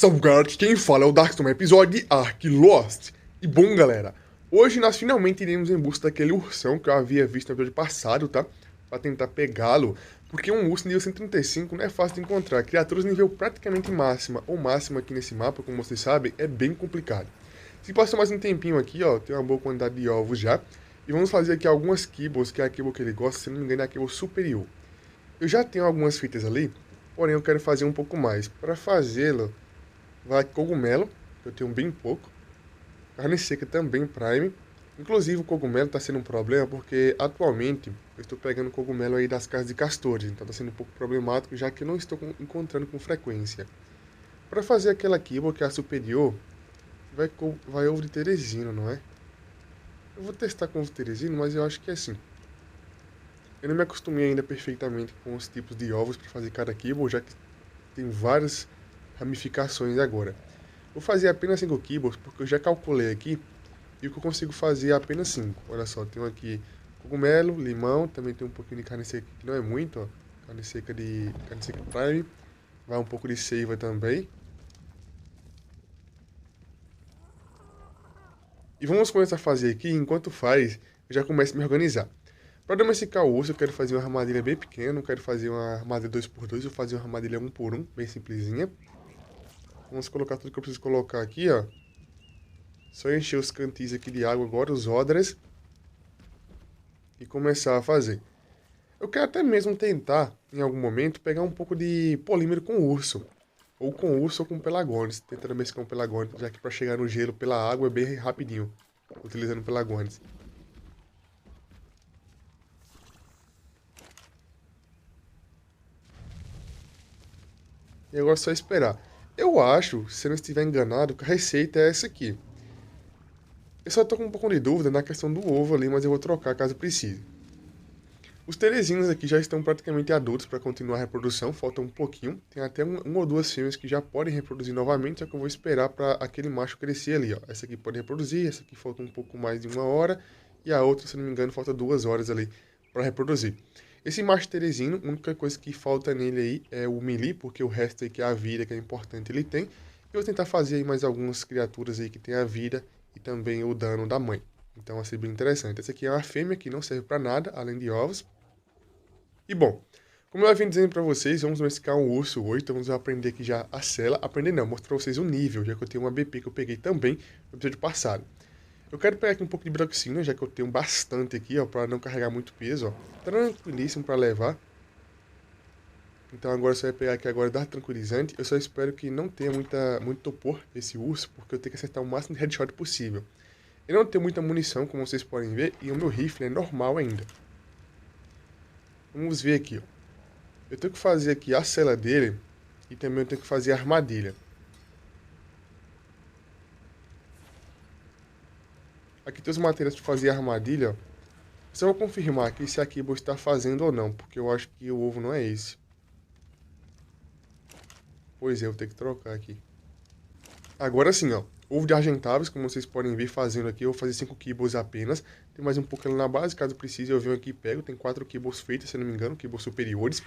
Salve galera, aqui quem fala é o Darkstone, episódio de Ark Lost. E bom galera, hoje nós finalmente iremos em busca daquele ursão que eu havia visto no episódio passado, tá? Pra tentar pegá-lo, porque um urso nível 135 não é fácil de encontrar. Criaturas nível praticamente máxima ou máxima aqui nesse mapa, como vocês sabem, é bem complicado. Se passou mais um tempinho aqui, ó, tem uma boa quantidade de ovos já. E vamos fazer aqui algumas kibbles, que é a kibble que ele gosta, se não me engano é a kibble superior. Eu já tenho algumas fitas ali, porém eu quero fazer um pouco mais. Para fazê-lo, vai cogumelo, que eu tenho bem pouco. Carne seca também, Prime. Inclusive o cogumelo está sendo um problema porque atualmente eu estou pegando cogumelo aí das casas de castores. Então está sendo um pouco problemático já que eu não estou encontrando com frequência. Para fazer aquela kibble, que é a superior, vai ovo de teresino, não é? Eu vou testar com ovo de teresino, mas eu acho que é assim. Eu não me acostumei ainda perfeitamente com os tipos de ovos para fazer cada kibble, já que tem várias ramificações agora. Vou fazer apenas 5 kibbles, porque eu já calculei aqui, e o que eu consigo fazer é apenas 5. Olha só, tenho aqui cogumelo, limão, também tem um pouquinho de carne seca, que não é muito, ó. Carne seca Prime, vai um pouco de seiva também. E vamos começar a fazer aqui, enquanto faz, eu já começo a me organizar. Para domesticar o urso, eu quero fazer uma armadilha bem pequena, não quero fazer uma armadilha 2x2, vou fazer uma armadilha 1x1, bem simplesinha. Vamos colocar tudo que eu preciso colocar aqui, ó. Só encher os cantis aqui de água agora, os odres. E começar a fazer. Eu quero até mesmo tentar, em algum momento, pegar um pouco de polímero com urso. Ou com urso ou com pelagones. Tentando mesclar um pelagones, já que para chegar no gelo pela água é bem rapidinho. Utilizando pelagones. E agora é só esperar. Eu acho, se eu não estiver enganado, que a receita é essa aqui. Eu só tô com um pouco de dúvida na questão do ovo ali, mas eu vou trocar caso precise. Os teresinhos aqui já estão praticamente adultos para continuar a reprodução, falta um pouquinho. Tem até um ou duas fêmeas que já podem reproduzir novamente, só que eu vou esperar para aquele macho crescer ali, ó. Essa aqui pode reproduzir, essa aqui falta um pouco mais de 1 hora, e a outra, se não me engano, falta 2 horas ali para reproduzir. Esse macho teresino, a única coisa que falta nele aí é o melee, porque o resto aí que é a vida, que é importante, ele tem. E eu vou tentar fazer aí mais algumas criaturas aí que tem a vida e também o dano da mãe. Então vai ser bem interessante. Essa aqui é uma fêmea que não serve para nada, além de ovos. E bom, como eu havia dizendo para vocês, vamos domesticar um urso hoje, então vamos aprender aqui já a cela. Aprender não, mostrar para vocês o nível, já que eu tenho uma BP que eu peguei também no episódio passado. Eu quero pegar aqui um pouco de broxina, já que eu tenho bastante aqui, ó, para não carregar muito peso, ó. Tranquilíssimo para levar. Então agora você vai pegar aqui agora dar tranquilizante. Eu só espero que não tenha muito topor esse urso, porque eu tenho que acertar o máximo de headshot possível. Eu não tenho muita munição, como vocês podem ver, e o meu rifle é normal ainda. Vamos ver aqui, ó. Eu tenho que fazer aqui a cela dele e também eu tenho que fazer a armadilha. Aqui tem os materiais para fazer a armadilha. Só vou confirmar aqui se aqui vou estar fazendo ou não, porque eu acho que o ovo não é esse. Pois é, eu vou ter que trocar aqui. Agora sim, ó. Ovo de argentáveis, como vocês podem ver fazendo aqui, eu vou fazer 5 kibbles apenas. Tem mais um pouco ali na base, caso precise eu venho aqui e pego. Tem 4 kibbles feitos, se não me engano, kibbles superiores.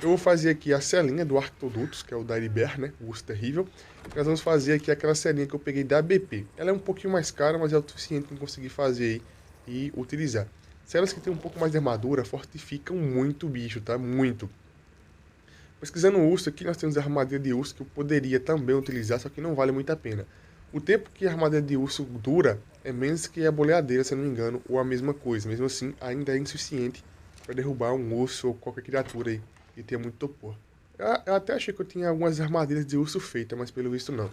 Eu vou fazer aqui a celinha do Arctoductus, que é o da Iriber, né? O urso terrível. Nós vamos fazer aqui aquela celinha que eu peguei da BP. Ela é um pouquinho mais cara, mas é o suficiente para conseguir fazer aí e utilizar. Celas que tem um pouco mais de armadura fortificam muito o bicho, tá? Muito. Pesquisando o urso aqui, nós temos a armadilha de urso que eu poderia também utilizar, só que não vale muito a pena. O tempo que a armadilha de urso dura é menos que a boleadeira, se eu não me engano, ou a mesma coisa. Mesmo assim, ainda é insuficiente para derrubar um urso ou qualquer criatura aí que tenha muito topor. Eu até achei que eu tinha algumas armadilhas de urso feitas, mas pelo visto não.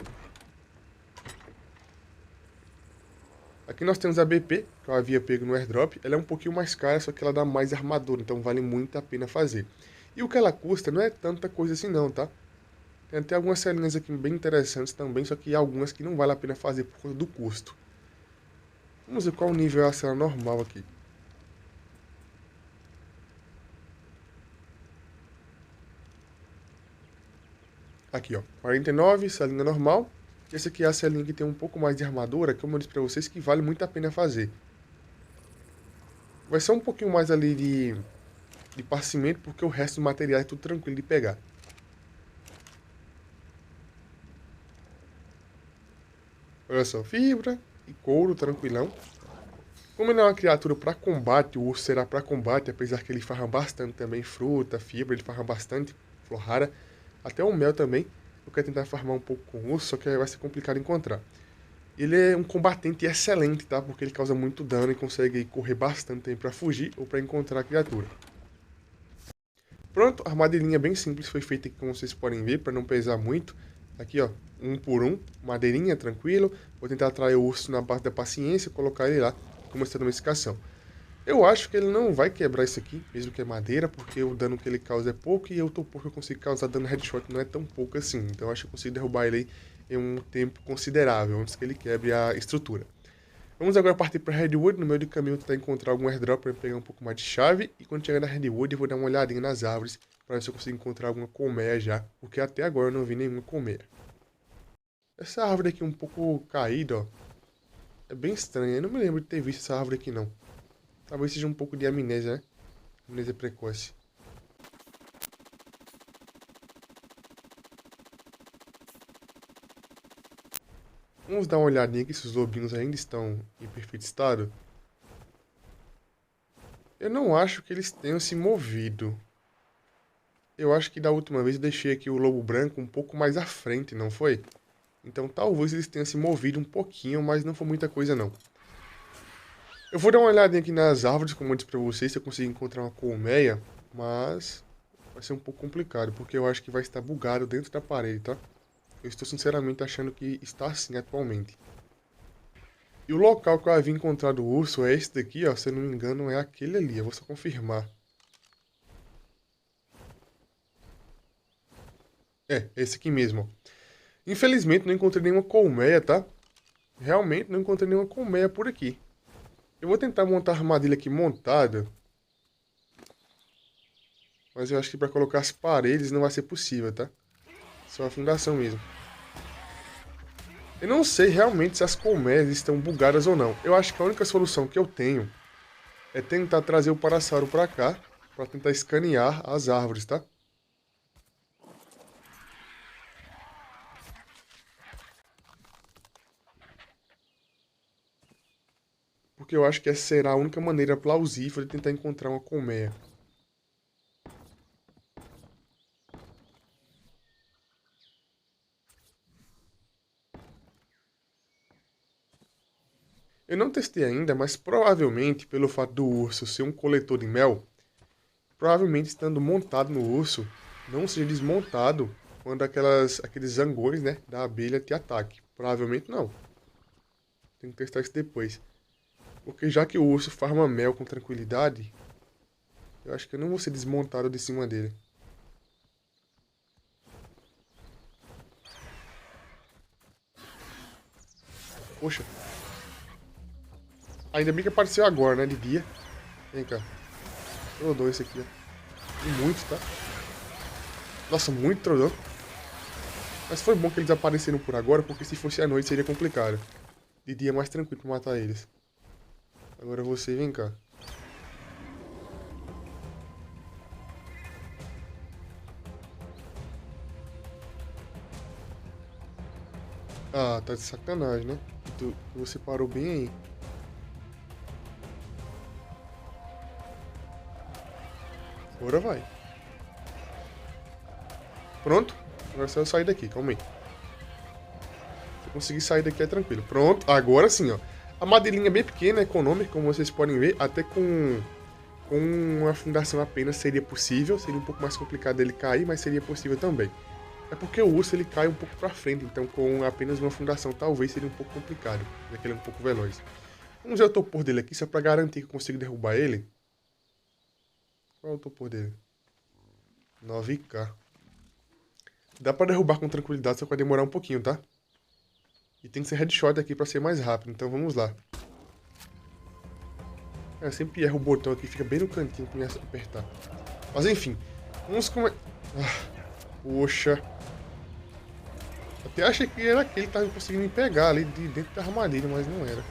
Aqui nós temos a BP, que eu havia pego no airdrop. Ela é um pouquinho mais cara, só que ela dá mais armadura, então vale muito a pena fazer. E o que ela custa não é tanta coisa assim não, tá? Tem até algumas celinhas aqui bem interessantes também, só que algumas que não vale a pena fazer por conta do custo. Vamos ver qual nível é a cela normal aqui. Aqui, ó, 49, celinha normal. Esse aqui é a celinha que tem um pouco mais de armadura, como eu disse pra vocês, que vale muito a pena fazer. Vai ser um pouquinho mais ali de parcimento, porque o resto do material é tudo tranquilo de pegar. Olha só, fibra e couro, tranquilão. Como ele é uma criatura para combate, o urso será para combate, apesar que ele farra bastante também fruta, fibra, ele farra bastante, flor rara, até o mel também. Eu quero tentar farmar um pouco com o urso, só que vai ser complicado encontrar. Ele é um combatente excelente, tá? Porque ele causa muito dano e consegue correr bastante tempo para fugir ou para encontrar a criatura. Pronto, a armadilhinha bem simples foi feita aqui, como vocês podem ver, para não pesar muito. Aqui, ó, um por um, madeirinha, tranquilo. Vou tentar atrair o urso na base da paciência, colocar ele lá, começar a domesticação. Eu acho que ele não vai quebrar isso aqui, mesmo que é madeira, porque o dano que ele causa é pouco e o topor que eu consigo causar dano headshot não é tão pouco assim. Então eu acho que eu consigo derrubar ele em um tempo considerável, antes que ele quebre a estrutura. Vamos agora partir para Redwood. No meio do caminho tentar encontrar algum airdrop para pegar um pouco mais de chave. E quando chegar na Redwood eu vou dar uma olhadinha nas árvores para ver se eu consigo encontrar alguma colmeia já, porque até agora eu não vi nenhuma colmeia. Essa árvore aqui um pouco caída, ó. É bem estranha, eu não me lembro de ter visto essa árvore aqui não. Talvez seja um pouco de amnésia, né? Amnésia precoce. Vamos dar uma olhadinha aqui se os lobinhos ainda estão em perfeito estado. Eu não acho que eles tenham se movido. Eu acho que da última vez eu deixei aqui o lobo branco um pouco mais à frente, não foi? Então talvez eles tenham se movido um pouquinho, mas não foi muita coisa não. Eu vou dar uma olhadinha aqui nas árvores, como eu disse pra vocês, se eu conseguir encontrar uma colmeia, mas vai ser um pouco complicado, porque eu acho que vai estar bugado dentro da parede, tá? Eu estou sinceramente achando que está assim atualmente. E o local que eu havia encontrado o urso é esse daqui, ó, se eu não me engano é aquele ali, eu vou só confirmar. É, esse aqui mesmo, ó. Infelizmente não encontrei nenhuma colmeia, tá? Realmente não encontrei nenhuma colmeia por aqui. Eu vou tentar montar a armadilha aqui montada. Mas eu acho que para colocar as paredes não vai ser possível, tá? Só a fundação mesmo. Eu não sei realmente se as colmeias estão bugadas ou não. Eu acho que a única solução que eu tenho é tentar trazer o Parasauro para cá. Para tentar escanear as árvores, tá? Porque eu acho que essa será a única maneira plausível de tentar encontrar uma colmeia. Eu não testei ainda, mas provavelmente, pelo fato do urso ser um coletor de mel, provavelmente estando montado no urso, não seja desmontado quando aqueles zangões, né, da abelha te ataquem. Provavelmente não. Tem que testar isso depois. Porque já que o urso farma mel com tranquilidade, eu acho que eu não vou ser desmontado de cima dele. Poxa. Ainda bem que apareceu agora, né, de dia. Vem cá. Trodou esse aqui, ó. E muito, tá? Nossa, muito trodou. Mas foi bom que eles apareceram por agora, porque se fosse à noite seria complicado. De dia é mais tranquilo pra matar eles. Agora você, vem cá. Ah, tá de sacanagem, né? Você parou bem aí. Agora vai. Pronto. Agora só eu sair daqui, calma aí. Se eu conseguir sair daqui é tranquilo. Pronto, agora sim, ó. A madeirinha é bem pequena, econômica, como vocês podem ver. Até com uma fundação apenas seria possível. Seria um pouco mais complicado dele cair, mas seria possível também. É porque o urso ele cai um pouco pra frente, então com apenas uma fundação talvez seria um pouco complicado, já que ele é um pouco veloz. Vamos ver o topor dele aqui, só pra garantir que eu consigo derrubar ele. Qual é o topor dele? 9k. Dá pra derrubar com tranquilidade, só que vai demorar um pouquinho, tá? E tem que ser headshot aqui pra ser mais rápido, então vamos lá. Eu sempre erro o botão aqui, fica bem no cantinho pra me apertar. Mas enfim, vamos começar... Poxa. Até achei que era aquele que tava conseguindo me pegar ali de dentro da armadilha, mas não era.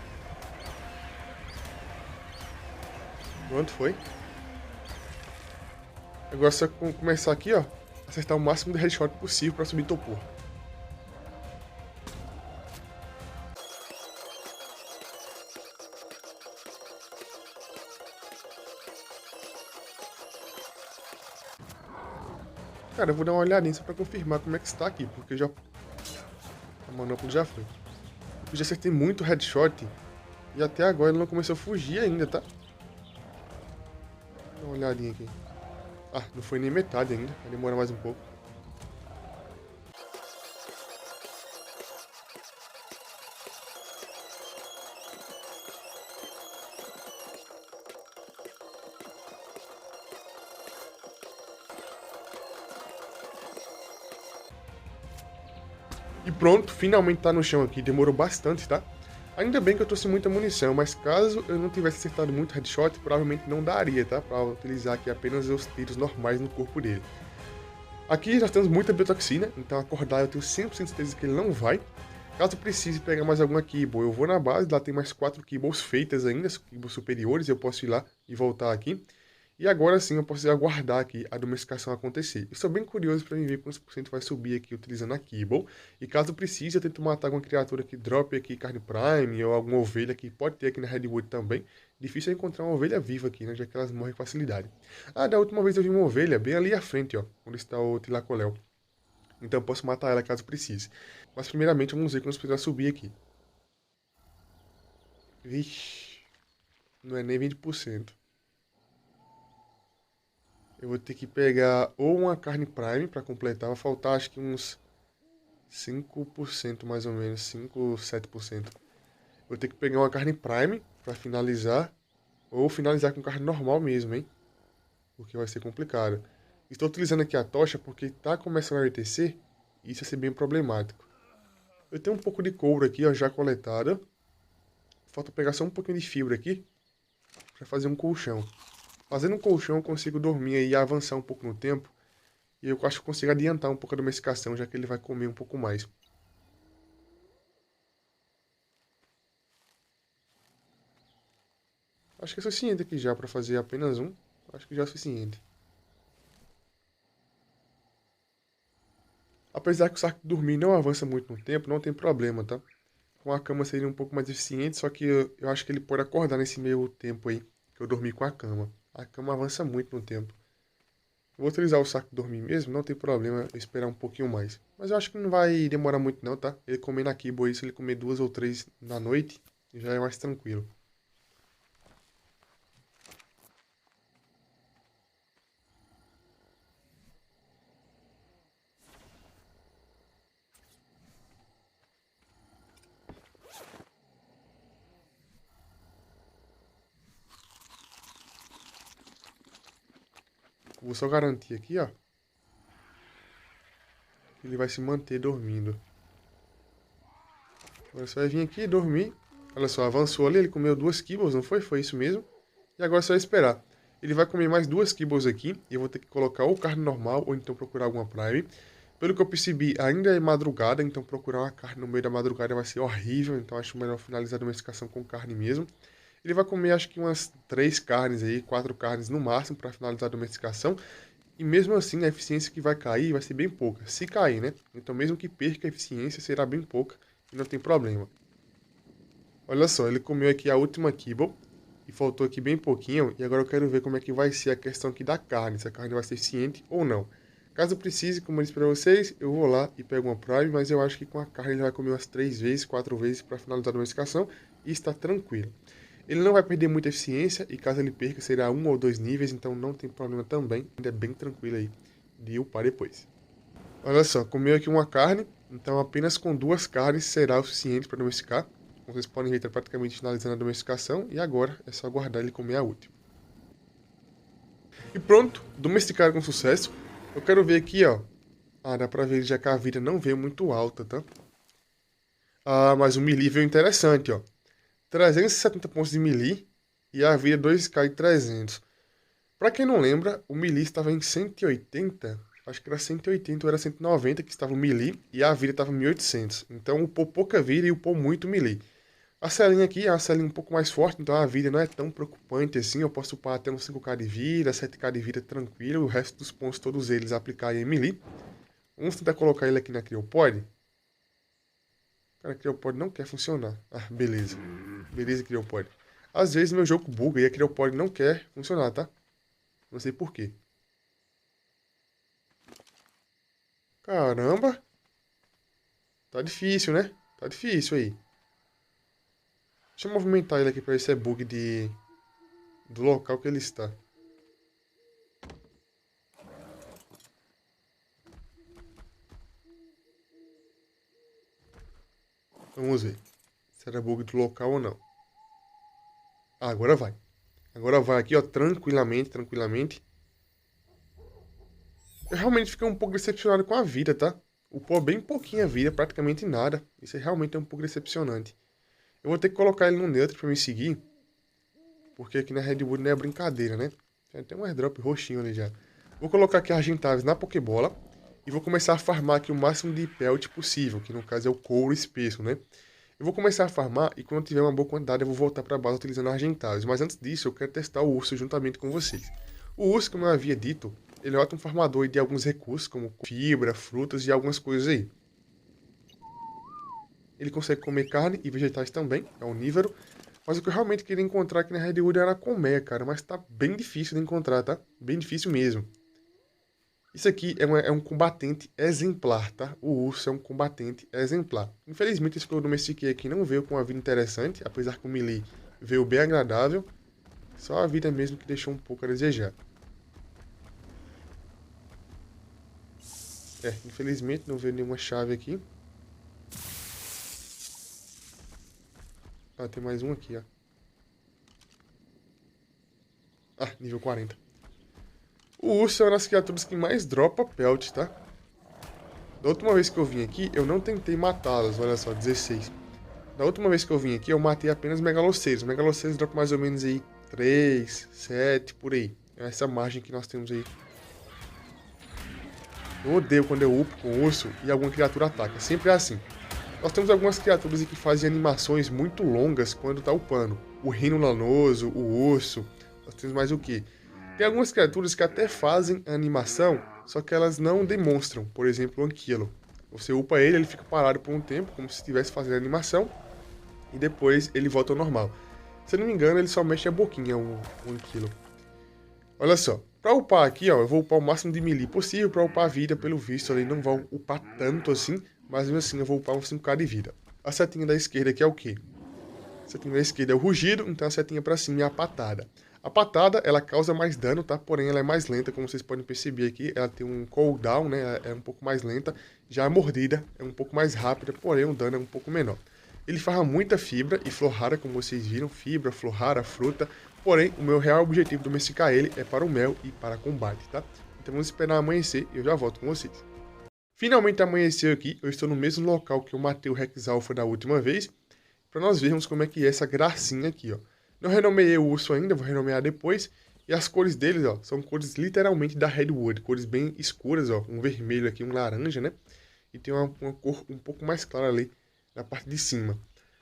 Pronto, foi. Agora é só começar aqui, ó. Acertar o máximo de headshot possível pra subir topor. Cara, eu vou dar uma olhadinha só pra confirmar como é que está aqui, porque já... A manopla já foi. Eu já acertei muito headshot e até agora ele não começou a fugir ainda, tá? Dá uma olhadinha aqui. Ah, não foi nem metade ainda, vai demorar mais um pouco. E pronto, finalmente tá no chão aqui, demorou bastante, tá? Ainda bem que eu trouxe muita munição, mas caso eu não tivesse acertado muito headshot, provavelmente não daria, tá? Pra utilizar aqui apenas os tiros normais no corpo dele. Aqui nós temos muita biotoxina, então acordar eu tenho 100% de certeza que ele não vai. Caso precise pegar mais alguma kibble, eu vou na base, lá tem mais 4 kibbles feitas ainda, kibbles superiores, eu posso ir lá e voltar aqui. E agora sim eu posso aguardar aqui a domesticação acontecer. Eu estou bem curioso para ver quantos por cento vai subir aqui utilizando a kibble. E caso precise, eu tento matar alguma criatura que drope aqui carne prime ou alguma ovelha que pode ter aqui na Redwood também. Difícil é encontrar uma ovelha viva aqui, né, já que elas morrem com facilidade. Ah, da última vez eu vi uma ovelha bem ali à frente, ó, onde está o Tilacoléu. Então eu posso matar ela caso precise. Mas primeiramente vamos ver quantos por cento vai subir aqui. Vixe, não é nem 20%. Eu vou ter que pegar ou uma carne prime para completar, vai faltar acho que uns 5% mais ou menos, 5, 7%. Vou ter que pegar uma carne prime para finalizar, ou finalizar com carne normal mesmo, hein? Porque vai ser complicado. Estou utilizando aqui a tocha porque está começando a anoitecer e isso vai ser bem problemático. Eu tenho um pouco de couro aqui, ó, já coletado. Falta pegar só um pouquinho de fibra aqui para fazer um colchão. Fazendo um colchão eu consigo dormir aí e avançar um pouco no tempo. E eu acho que eu consigo adiantar um pouco a domesticação, já que ele vai comer um pouco mais. Acho que é suficiente aqui já para fazer apenas um. Acho que já é suficiente. Apesar que o saco de dormir não avança muito no tempo, não tem problema, tá? Com a cama seria um pouco mais eficiente, só que eu acho que ele pode acordar nesse meio tempo aí que eu dormi com a cama. A cama avança muito no tempo. Eu vou utilizar o saco de dormir mesmo, não tem problema eu esperar um pouquinho mais. Mas eu acho que não vai demorar muito não, tá? Ele comer na Kibo, se ele comer 2 ou 3 na noite, já é mais tranquilo. Vou só garantir aqui, ó. Que ele vai se manter dormindo. Agora você vai vir aqui e dormir. Olha só, avançou ali, ele comeu 2 kibbles, não foi? Foi isso mesmo. E agora é só esperar. Ele vai comer mais 2 kibbles aqui. E eu vou ter que colocar ou carne normal, ou então procurar alguma prime. Pelo que eu percebi, ainda é madrugada, então procurar uma carne no meio da madrugada vai ser horrível. Então acho melhor finalizar a domesticação com carne mesmo. Ele vai comer acho que umas 3 carnes aí, 4 carnes no máximo para finalizar a domesticação. E mesmo assim a eficiência que vai cair vai ser bem pouca, se cair, né? Então mesmo que perca a eficiência será bem pouca e não tem problema. Olha só, ele comeu aqui a última kibble e faltou aqui bem pouquinho. E agora eu quero ver como é que vai ser a questão aqui da carne, se a carne vai ser eficiente ou não. Caso precise, como eu disse para vocês, eu vou lá e pego uma prime, mas eu acho que com a carne ele vai comer umas 3 vezes, 4 vezes para finalizar a domesticação e está tranquilo. Ele não vai perder muita eficiência e caso ele perca será 1 ou 2 níveis, então não tem problema também, ainda é bem tranquilo aí de upar depois. Olha só, comeu aqui uma carne, então apenas com 2 carnes será o suficiente para domesticar. Como vocês podem ver, está praticamente finalizando a domesticação e agora é só aguardar ele comer a última. E pronto, domesticado com sucesso. Eu quero ver aqui, ó. Ah, dá pra ver já que a vida não veio muito alta, tá? Ah, mas o melee veio interessante, ó. 370 pontos de melee e a vida 2k de 300. Pra quem não lembra, o melee estava em 180, acho que era 180 ou era 190 que estava o melee e a vida estava em 1800. Então upou pouca vida e upou muito melee. A Celinha aqui é uma Celinha um pouco mais forte, então a vida não é tão preocupante assim. Eu posso upar até uns 5k de vida, 7k de vida tranquilo, o resto dos pontos todos eles aplicar em melee. Vamos tentar colocar ele aqui na Cryopod. Cara, a Cryopod não quer funcionar. Ah, beleza. Beleza, Cryopod. Às vezes meu jogo buga e a Cryopod não quer funcionar, tá? Não sei por quê. Caramba. Tá difícil, né? Tá difícil aí. Deixa eu movimentar ele aqui pra ver se é bug do local que ele está. Vamos ver se era bug do local ou não. Ah, agora vai. Agora vai aqui, ó, tranquilamente, tranquilamente. Eu realmente fiquei um pouco decepcionado com a vida, tá? Upou bem pouquinha vida, praticamente nada. Isso realmente é um pouco decepcionante. Eu vou ter que colocar ele no neutro pra me seguir. Porque aqui na Redwood não é brincadeira, né? Já tem um airdrop roxinho ali já. Vou colocar aqui Argentavis na Pokébola. E vou começar a farmar aqui o máximo de pelt possível. Que no caso é o couro espesso, né? Eu vou começar a farmar e quando tiver uma boa quantidade eu vou voltar para a base utilizando Argentavis. Mas antes disso eu quero testar o urso juntamente com vocês. O urso, como eu havia dito, ele é um ótimo farmador de alguns recursos, como fibra, frutas e algumas coisas aí. Ele consegue comer carne e vegetais também, é onívoro. Mas o que eu realmente queria encontrar aqui na Redwood era a colmeia, cara. Mas tá bem difícil de encontrar, tá? Bem difícil mesmo. Isso aqui é um combatente exemplar, tá? O urso é um combatente exemplar. Infelizmente, esse que eu domestiquei aqui não veio com uma vida interessante, apesar que o melee veio bem agradável. Só a vida mesmo que deixou um pouco a desejar. Infelizmente não veio nenhuma chave aqui. Ah, tem mais um aqui, ó. Ah, nível 40. O urso é uma das criaturas que mais dropa pelt, tá? Da última vez que eu vim aqui, eu não tentei matá-los, olha só, 16. Da última vez que eu vim aqui, eu matei apenas megaloceiros. Megaloceiros dropam mais ou menos aí 3, 7, por aí. É essa margem que nós temos aí. Eu odeio quando eu upo com urso e alguma criatura ataca. Sempre é assim. Nós temos algumas criaturas que fazem animações muito longas quando tá upando. O rino lanoso, o urso. Nós temos mais o que? Tem algumas criaturas que até fazem a animação, só que elas não demonstram. Por exemplo, o Anquilo. Você upa ele, ele fica parado por um tempo, como se estivesse fazendo a animação, e depois ele volta ao normal. Se eu não me engano, ele só mexe a boquinha, o Anquilo. Olha só, pra upar aqui, ó, eu vou upar o máximo de melee possível. Pra upar a vida, pelo visto, ele não vai upar tanto assim, mas mesmo assim eu vou upar uns 5k de vida. A setinha da esquerda aqui é o quê? A setinha da esquerda é o rugido, então a setinha pra cima é a patada. A patada, ela causa mais dano, tá? Porém, ela é mais lenta, como vocês podem perceber aqui. Ela tem um cooldown, né? É um pouco mais lenta. Já a mordida é um pouco mais rápida, porém o dano é um pouco menor. Ele farra muita fibra e flor rara, como vocês viram. Fibra, flor rara, fruta. Porém, o meu real objetivo de domesticar ele é para o mel e para combate, tá? Então vamos esperar amanhecer e eu já volto com vocês. Finalmente amanheceu aqui. Eu estou no mesmo local que eu matei o Rex Alpha da última vez. Para nós vermos como é que é essa gracinha aqui, ó. Não renomeei o urso ainda, vou renomear depois. E as cores deles, ó, são cores literalmente da Redwood. Cores bem escuras, ó. Um vermelho aqui, um laranja, né? E tem uma cor um pouco mais clara ali na parte de cima.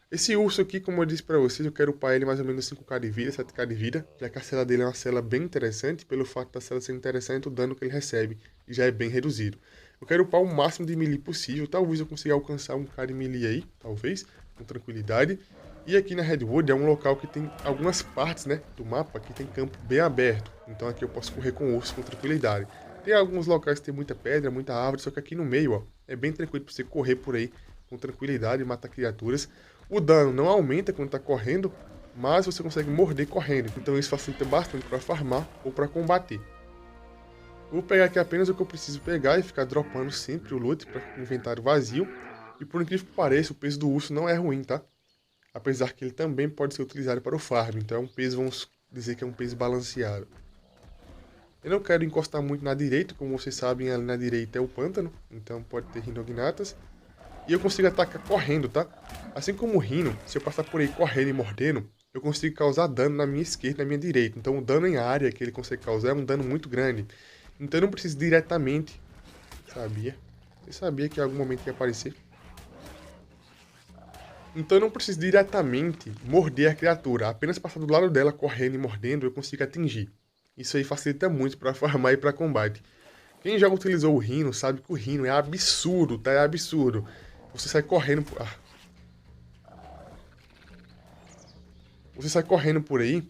Esse urso aqui, como eu disse pra vocês, eu quero upar ele mais ou menos 5k de vida, 7k de vida. Já que a cela dele é uma cela bem interessante. Pelo fato da cela ser interessante, o dano que ele recebe já é bem reduzido. Eu quero upar o máximo de melee possível. Talvez eu consiga alcançar 1k de melee aí, talvez, com tranquilidade. E aqui na Redwood é um local que tem algumas partes, né, do mapa que tem campo bem aberto. Então aqui eu posso correr com o urso com tranquilidade. Tem alguns locais que tem muita pedra, muita árvore, só que aqui no meio, ó, é bem tranquilo para você correr por aí com tranquilidade e matar criaturas. O dano não aumenta quando tá correndo, mas você consegue morder correndo. Então isso facilita bastante para farmar ou para combater. Vou pegar aqui apenas o que eu preciso pegar e ficar dropando sempre o loot para inventário vazio. E por incrível que pareça, o peso do urso não é ruim, tá? Apesar que ele também pode ser utilizado para o farm, então é um peso, vamos dizer que é um peso balanceado. Eu não quero encostar muito na direita, como vocês sabem, ali na direita é o pântano, então pode ter Rhinognathas. E eu consigo atacar correndo, tá? Assim como o Rhino, se eu passar por aí correndo e mordendo, eu consigo causar dano na minha esquerda e na minha direita. Então o dano em área que ele consegue causar é um dano muito grande. Então eu não preciso diretamente... Sabia? Eu sabia que em algum momento ia aparecer. Então eu não preciso diretamente morder a criatura. Apenas passar do lado dela, correndo e mordendo, eu consigo atingir. Isso aí facilita muito para farmar e para combate. Quem já utilizou o Rhino sabe que o Rhino é absurdo, tá? É absurdo. Você sai correndo... Você sai correndo por aí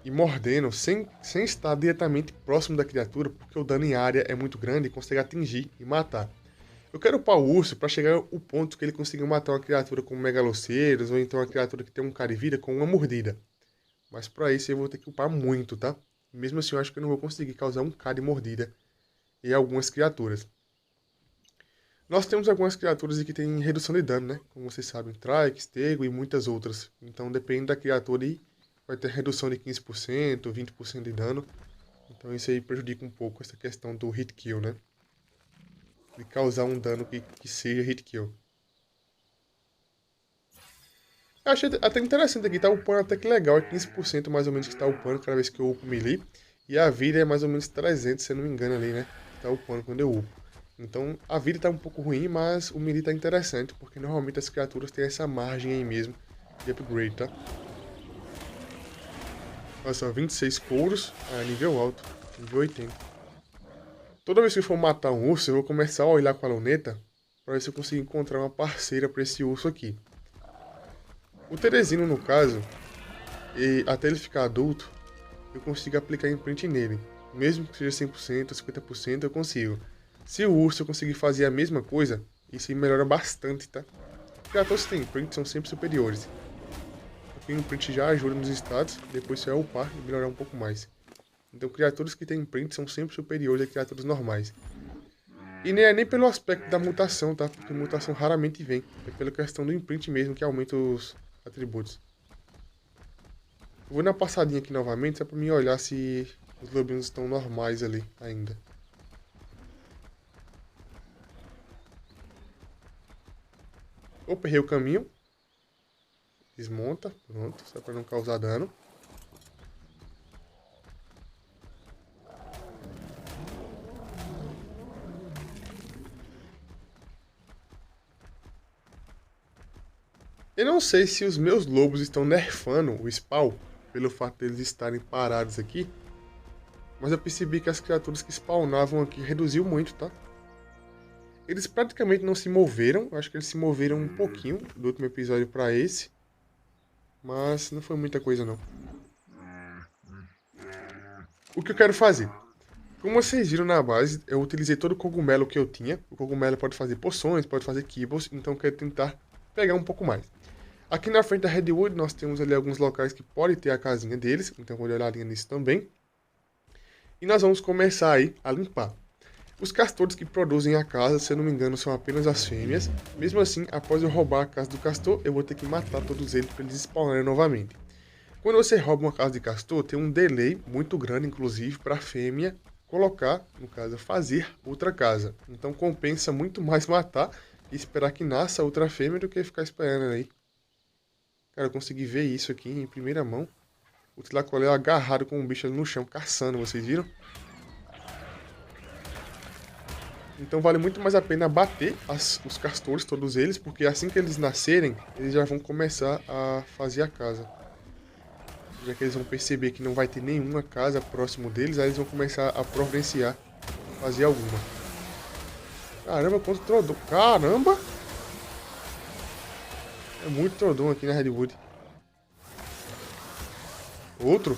e mordendo sem estar diretamente próximo da criatura, porque o dano em área é muito grande e consegue atingir e matar. Eu quero upar o urso pra chegar ao ponto que ele consiga matar uma criatura como megaloceiros, ou então uma criatura que tem um cara de vida com uma mordida. Mas pra isso eu vou ter que upar muito, tá? Mesmo assim eu acho que eu não vou conseguir causar um K de mordida em algumas criaturas. Nós temos algumas criaturas que têm redução de dano, né? Como vocês sabem, Trike, Stego e muitas outras. Então depende da criatura e vai ter redução de 15%, 20% de dano. Então isso aí prejudica um pouco essa questão do hit kill, né? De causar um dano que seja hit kill. Eu achei até interessante aqui, tá upando até que legal, é 15% mais ou menos que tá upando cada vez que eu upo melee. E a vida é mais ou menos 300, se eu não me engano ali, né? Que tá upando quando eu upo. Então a vida tá um pouco ruim, mas o melee tá interessante, porque normalmente as criaturas têm essa margem aí mesmo de upgrade, tá? Olha só, 26 couros, nível alto, nível 80. Toda vez que eu for matar um urso, eu vou começar a olhar com a luneta para ver se eu consigo encontrar uma parceira para esse urso aqui. O Teresino, no caso, até ele ficar adulto, eu consigo aplicar imprint nele. Mesmo que seja 100%, 50%, eu consigo. Se o urso eu conseguir fazer a mesma coisa, isso aí melhora bastante, tá? Criaturas que têm imprint são sempre superiores. Porque o imprint já ajuda nos status, depois você vai upar e melhorar um pouco mais. Então criaturas que têm imprint são sempre superiores a criaturas normais. E nem é nem pelo aspecto da mutação, tá? Porque mutação raramente vem. É pela questão do imprint mesmo que aumenta os atributos. Eu vou dar uma passadinha aqui novamente, só pra mim olhar se os lobinos estão normais ali ainda. Opa, errei o caminho. Desmonta, pronto, só pra não causar dano. Eu não sei se os meus lobos estão nerfando o spawn, pelo fato deles estarem parados aqui. Mas eu percebi que as criaturas que spawnavam aqui reduziu muito, tá? Eles praticamente não se moveram, acho que eles se moveram um pouquinho do último episódio pra esse. Mas não foi muita coisa não. O que eu quero fazer? Como vocês viram na base, eu utilizei todo o cogumelo que eu tinha. O cogumelo pode fazer poções, pode fazer kibbles, então eu quero tentar pegar um pouco mais. Aqui na frente da Redwood nós temos ali alguns locais que podem ter a casinha deles, então vou dar uma olhadinha nisso também. E nós vamos começar aí a limpar. Os castores que produzem a casa, se eu não me engano, são apenas as fêmeas. Mesmo assim, após eu roubar a casa do castor, eu vou ter que matar todos eles para eles spawnarem novamente. Quando você rouba uma casa de castor, tem um delay muito grande, inclusive, para a fêmea colocar, no caso, fazer outra casa. Então compensa muito mais matar e esperar que nasça outra fêmea do que ficar esperando aí. Cara, eu consegui ver isso aqui em primeira mão. O Tlacolé agarrado com um bicho ali no chão, caçando, vocês viram? Então vale muito mais a pena bater os castores, todos eles, porque assim que eles nascerem, eles já vão começar a fazer a casa. Já que eles vão perceber que não vai ter nenhuma casa próximo deles, aí eles vão começar a providenciar, fazer alguma. Caramba, quanto Trodon. Caramba! É muito Trodon aqui na Redwood. Outro?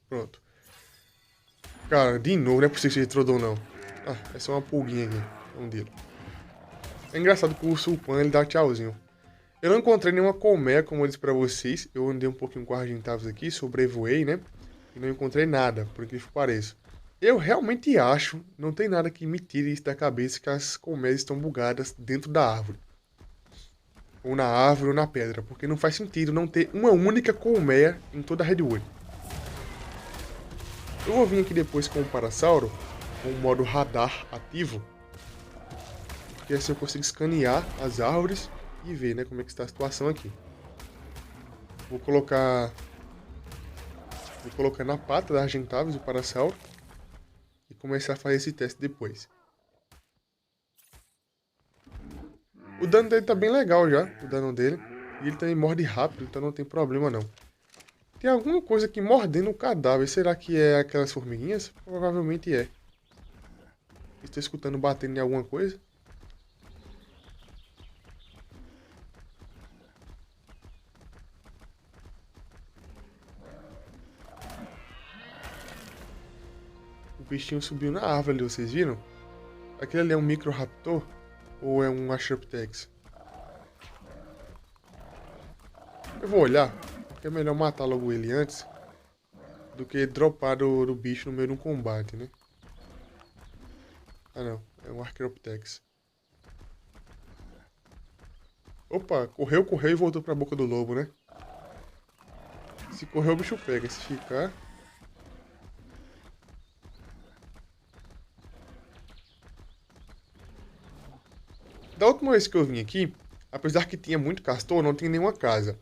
Pronto. Cara, de novo, não é possível que seja Trodon não. Ah, é só uma pulguinha aqui. É um dele. É engraçado que o Sulpan ele dá tchauzinho. Eu não encontrei nenhuma colmeia, como eu disse pra vocês. Eu andei um pouquinho com a Argentavis aqui, sobrevoei, né? E não encontrei nada, por incrível que pareça. Eu realmente acho, não tem nada que me tire isso da cabeça, que as colmeias estão bugadas dentro da árvore. Ou na árvore ou na pedra, porque não faz sentido não ter uma única colmeia em toda a Redwood. Eu vou vir aqui depois com o Parasauro, com o modo radar ativo, porque assim eu consigo escanear as árvores e ver, né, como é que está a situação aqui. Vou colocar na pata da Argentavis o Parasauro e começar a fazer esse teste depois. O dano dele tá bem legal já, o dano dele. E ele também morde rápido, então não tem problema não. Tem alguma coisa aqui mordendo o cadáver. Será que é aquelas formiguinhas? Provavelmente é. Estou escutando batendo em alguma coisa. bichinho subiu na árvore ali, vocês viram? Aquele ali é um Microraptor ou é um Archaeopteryx? Eu vou olhar, porque é melhor matar logo ele antes do que dropar do bicho no meio de um combate, né? Ah não, é um Archaeopteryx. Opa, correu e voltou pra boca do lobo, né? Se correr o bicho pega, se ficar... Da última vez que eu vim aqui, apesar que tinha muito castor, não tinha nenhuma casa.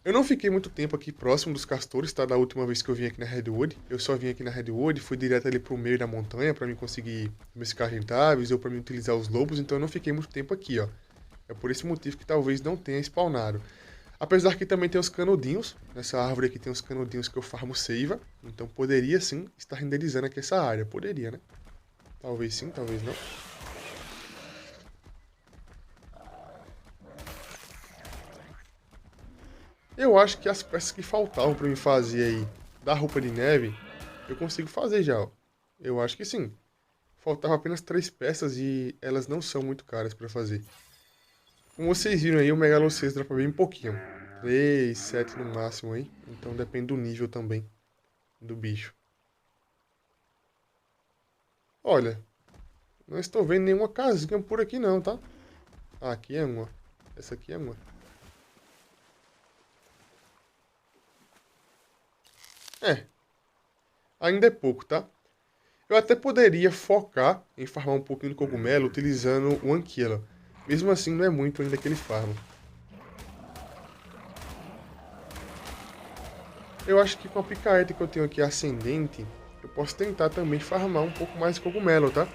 Eu não fiquei muito tempo aqui próximo dos castores, tá? Da última vez que eu vim aqui na Redwood. Eu só vim aqui na Redwood, fui direto ali pro meio da montanha pra mim conseguir ficar rentáveis ou pra mim utilizar os lobos, então eu não fiquei muito tempo aqui, ó. É por esse motivo que talvez não tenha spawnado. Apesar que também tem os canudinhos, nessa árvore aqui tem os canudinhos que eu farmo seiva, então poderia sim estar renderizando aqui essa área, poderia, né? Talvez sim, talvez não. Eu acho que as peças que faltavam pra mim fazer aí da roupa de neve, eu consigo fazer já, ó. Eu acho que sim. Faltavam apenas 3 peças e elas não são muito caras pra fazer. Como vocês viram aí, o Megaloceus dropa bem pouquinho. 3, 7 no máximo aí. Então depende do nível também do bicho. Olha, não estou vendo nenhuma casinha por aqui não, tá? Ah, aqui é uma. Essa aqui é uma. É, ainda é pouco, tá? Eu até poderia focar em farmar um pouquinho de cogumelo utilizando o Ankylo. Mesmo assim, não é muito ainda que ele farma. Eu acho que com a picareta que eu tenho aqui ascendente, eu posso tentar também farmar um pouco mais de cogumelo, tá?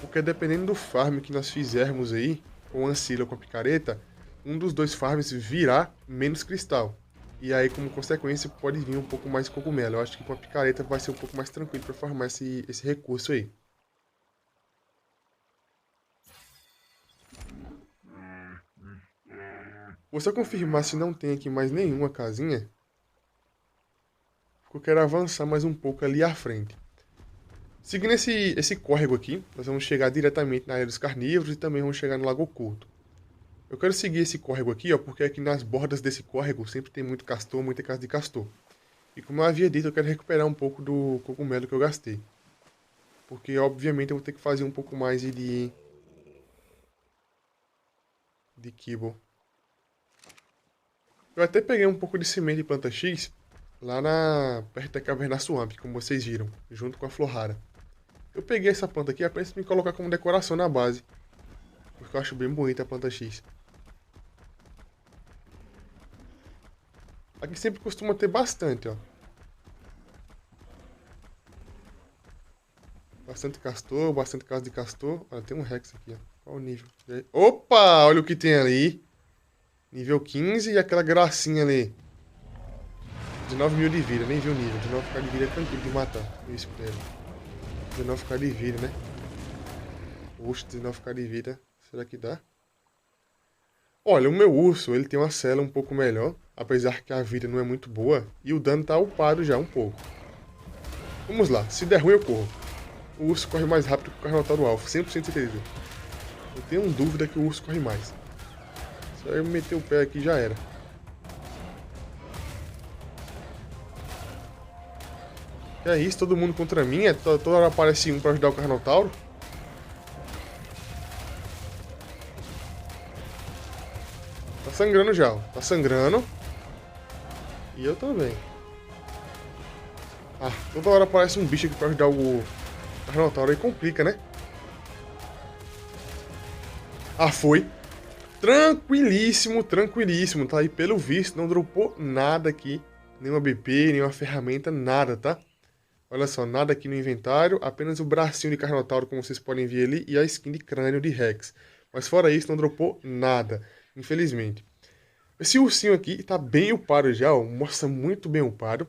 Porque dependendo do farm que nós fizermos aí, com o Ancilla ou com a picareta, um dos dois farms virá menos cristal. E aí, como consequência, pode vir um pouco mais de cogumelo. Eu acho que com a picareta vai ser um pouco mais tranquilo para farmar esse recurso aí. Vou só confirmar se não tem aqui mais nenhuma casinha. Porque eu quero avançar mais um pouco ali à frente. Seguindo esse córrego aqui, nós vamos chegar diretamente na área dos carnívoros e também vamos chegar no Lago Oculto. Eu quero seguir esse córrego aqui, ó, porque aqui nas bordas desse córrego sempre tem muito castor, muita casa de castor. E como eu havia dito, eu quero recuperar um pouco do cogumelo que eu gastei. Porque, obviamente, eu vou ter que fazer um pouco mais de kibble. Eu até peguei um pouco de semente de planta X lá perto da Caverna Swamp, como vocês viram, junto com a flor rara. Eu peguei essa planta aqui apenas para me colocar como decoração na base. Porque eu acho bem bonita a planta X. Aqui sempre costuma ter bastante, ó. Bastante castor, bastante casa de castor. Olha, tem um Rex aqui, ó. Qual o nível? Opa! Olha o que tem ali. Nível 15 e aquela gracinha ali. 19 mil de vida, nem vi o nível. 19k de vida é tranquilo de matar. Eu espero. 19k de vida, né? Oxe, 19k de vida. Será que dá? Olha, o meu urso, ele tem uma cela um pouco melhor. Apesar que a vida não é muito boa. E o dano tá upado já um pouco. Vamos lá. Se der ruim, eu corro. O urso corre mais rápido que o Carnotauro Alpha. 100% de certeza. Eu tenho dúvida que o urso corre mais. Só eu meter o pé aqui já era. Que é isso? Todo mundo contra mim? Toda hora aparece um pra ajudar o Carnotauro? Tá sangrando já, ó. Tá sangrando. E eu também. Ah, toda hora aparece um bicho aqui pra ajudar o Carnotauro. Aí complica, né? Ah, foi. Tranquilíssimo, tranquilíssimo, tá? E pelo visto não dropou nada aqui. Nenhuma BP, nenhuma ferramenta, nada, tá? Olha só, nada aqui no inventário. Apenas o bracinho de Carnotauro, como vocês podem ver ali. E a skin de crânio de Rex. Mas fora isso, não dropou nada. Infelizmente. Esse ursinho aqui tá bem upado já, ó. Mostra muito bem upado.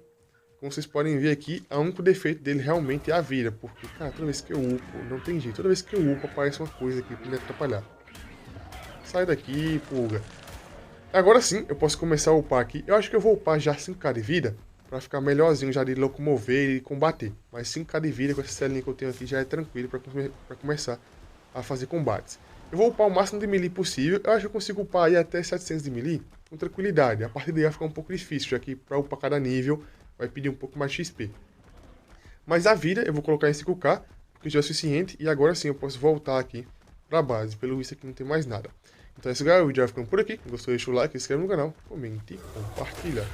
Como vocês podem ver aqui, o único defeito dele realmente é a vida. Porque, cara, toda vez que eu upo, não tem jeito. Toda vez que eu upo, aparece uma coisa aqui pra me atrapalhar. Sai daqui, pulga. Agora sim, eu posso começar a upar aqui. Eu acho que eu vou upar já 5k de vida. pra ficar melhorzinho já de locomover e combater. Mas 5k de vida com essa celinha que eu tenho aqui já é tranquilo pra começar a fazer combates. Eu vou upar o máximo de melee possível. Eu acho que eu consigo upar aí até 700 de melee com tranquilidade. A partir daí vai ficar um pouco difícil, já que pra upar cada nível vai pedir um pouco mais de XP. Mas a vida eu vou colocar em 5k, porque já é o suficiente. E agora sim eu posso voltar aqui pra base. Pelo visto aqui não tem mais nada. Então é isso, galera. O vídeo vai ficando por aqui. Gostou, deixa o like, se inscreve no canal, comente e compartilha.